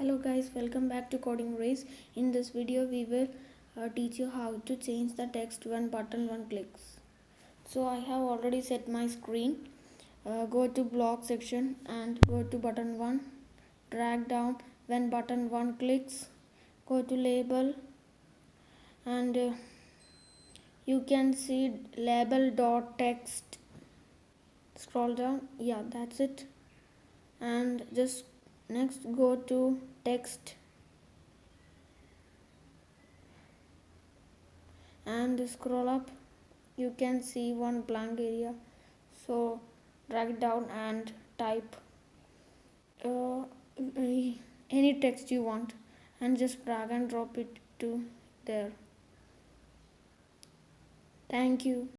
Hello guys, welcome back to Coding Race. In this video we will teach you how to change the text when button one clicks. So I have already set my screen. Go to block section and go to button 1. Drag down when button 1 clicks. Go to label and you can see label.text. Scroll down. Yeah, that's it. And just next go to text and scroll up. You can see one blank area, so drag it down and type any text you want and just drag and drop it to there. Thank you.